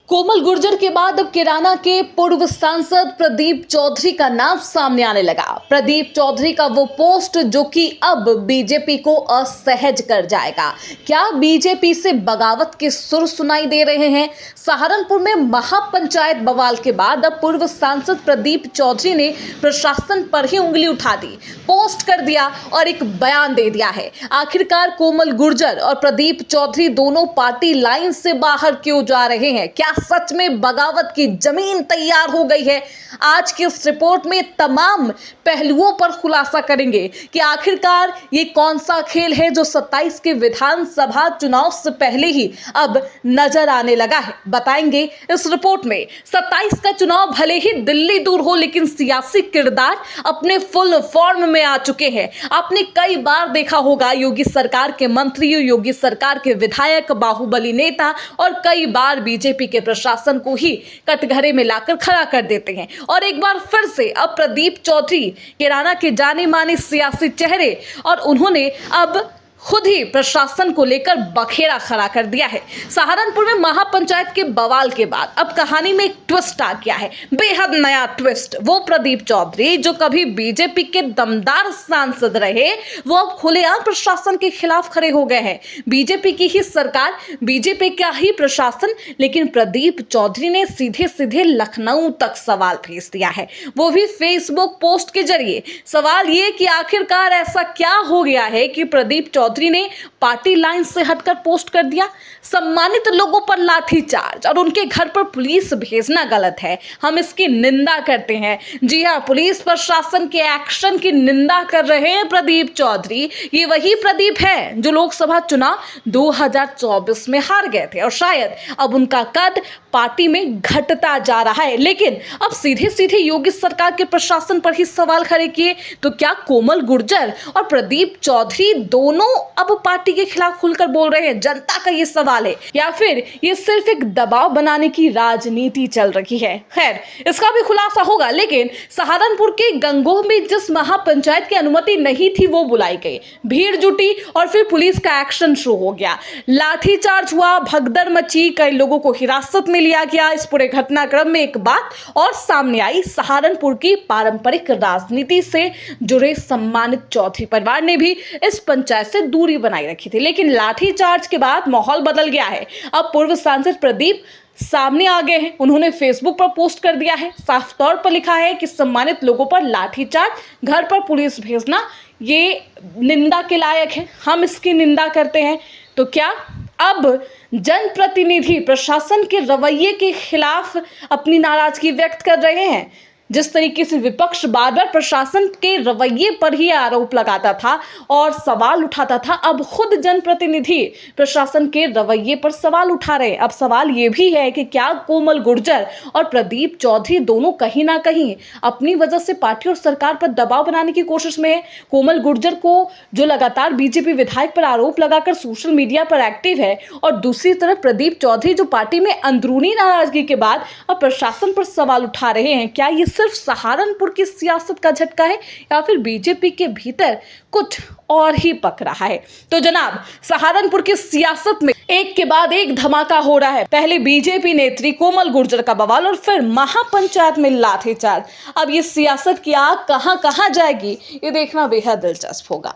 कोमल गुर्जर के बाद अब कैराना के पूर्व सांसद प्रदीप चौधरी का नाम सामने आने लगा। प्रदीप चौधरी का वो पोस्ट जो कि अब बीजेपी को असहज कर जाएगा। क्या बीजेपी से बगावत के सुर सुनाई दे रहे हैं? सहारनपुर में महापंचायत बवाल के बाद अब पूर्व सांसद प्रदीप चौधरी ने प्रशासन पर ही उंगली उठा दी, पोस्ट कर दिया और एक बयान दे दिया है। आखिरकार कोमल गुर्जर और प्रदीप चौधरी दोनों पार्टी लाइन से बाहर क्यों जा रहे हैं? क्या सच में बगावत की जमीन तैयार हो गई है? आज की इस रिपोर्ट में तमाम पहलुओं पर खुलासा करेंगे कि आखिरकार ये कौन सा खेल है जो 27 के विधानसभा चुनाव से पहले ही अब नजर आने लगा है। बताएंगे इस रिपोर्ट में। 27 का चुनाव भले ही दिल्ली दूर हो, लेकिन सियासी किरदार अपने फुल फॉर्म में आ चुके हैं। आपने कई बार देखा होगा योगी सरकार के मंत्री, योगी सरकार के विधायक, बाहुबली नेता और कई बार बीजेपी के प्रशासन को ही कटघरे में लाकर खड़ा कर देते हैं। और एक बार फिर से अब प्रदीप चौधरी कैराना के जाने माने सियासी चेहरे और उन्होंने अब खुद ही प्रशासन को लेकर बखेड़ा खड़ा कर दिया है। सहारनपुर में महापंचायत के बवाल के बाद अब कहानी में एक ट्विस्ट आ गया है, बेहद नया ट्विस्ट। वो प्रदीप चौधरी जो कभी बीजेपी के दमदार सांसद रहे, वो अब खुलेआम प्रशासन के खिलाफ खड़े हो गए हैं। बीजेपी की ही सरकार, बीजेपी का ही प्रशासन, लेकिन प्रदीप चौधरी ने सीधे सीधे लखनऊ तक सवाल भेज दिया है, वो भी फेसबुक पोस्ट के जरिए। सवाल ये कि आखिरकार ऐसा क्या हो गया है कि प्रदीप चौधरी ने पार्टी लाइन से हटकर पोस्ट कर दिया। सम्मानित लोगों पर लाठीचार्ज और उनके घर पर पुलिस भेजना गलत है, हम इसकी निंदा करते हैं। जी हां, पुलिस प्रशासन के एक्शन की निंदा कर रहे हैं प्रदीप चौधरी। ये वही प्रदीप है जो लोकसभा चुनाव 2024 में हार गए थे और शायद अब उनका कद पार्टी में घटता जा रहा है। लेकिन अब सीधे सीधे योगी सरकार के प्रशासन पर ही सवाल खड़े किए तो क्या कोमल गुर्जर और प्रदीप चौधरी दोनों अब पार्टी के खिलाफ खुलकर बोल रहे हैं? जनता का ये सवाल है, या फिर ये सिर्फ एक दबाव बनाने की राजनीति चल रही है? खैर, इसका भी खुलासा होगा। लेकिन सहारनपुर के गंगोह में जिस महापंचायत की अनुमति नहीं थी वो बुलाई गई, भीड़ जुटी और फिर पुलिस का एक्शन शुरू हो गया। लाठीचार्ज हुआ, भगदड़ मची, कई लोगों को हिरासत में लिया गया। इस पूरे घटनाक्रम में एक बात और सामने आई, सहारनपुर की पारंपरिक राजनीति से जुड़े सम्मानित चौधरी परिवार ने भी इस पंचायत से दूरी बनाई रखी थी। लेकिन लाठीचार्ज के बाद माहौल बदल गया है। अब पूर्व सांसद प्रदीप सामने आ गए हैं। उन्होंने फेसबुक पर पोस्ट कर दिया है, साफ तौर पर लिखा है कि सम्मानित लोगों पर लाठीचार्ज, घर पर पुलिस भेजना ये निंदा के लायक है, हम इसकी निंदा करते हैं। तो क्या अब जनप्रतिनिधि प्रशासन के रवैये के खिलाफ अपनी नाराजगी व्यक्त कर रहे हैं? जिस तरीके से विपक्ष बार बार प्रशासन के रवैये पर ही आरोप लगाता था और सवाल उठाता था, अब खुद जनप्रतिनिधि प्रशासन के रवैये पर सवाल उठा रहे हैं। अब सवाल ये भी है कि क्या कोमल गुर्जर और प्रदीप चौधरी दोनों कहीं ना कहीं अपनी वजह से पार्टी और सरकार पर दबाव बनाने की कोशिश में है? कोमल गुर्जर को जो लगातार बीजेपी विधायक पर आरोप लगाकर सोशल मीडिया पर एक्टिव है, और दूसरी तरफ प्रदीप चौधरी जो पार्टी में अंदरूनी नाराजगी के बाद अब प्रशासन पर सवाल उठा रहे हैं। क्या ये सिर्फ सहारनपुर की सियासत का झटका है या फिर बीजेपी के भीतर कुछ और ही पक रहा है? तो जनाब, सहारनपुर की सियासत में एक के बाद एक धमाका हो रहा है। पहले बीजेपी नेत्री कोमल गुर्जर का बवाल और फिर महापंचायत में लाठीचार्ज। अब ये सियासत की आग कहां कहां जाएगी, ये देखना बेहद दिलचस्प होगा।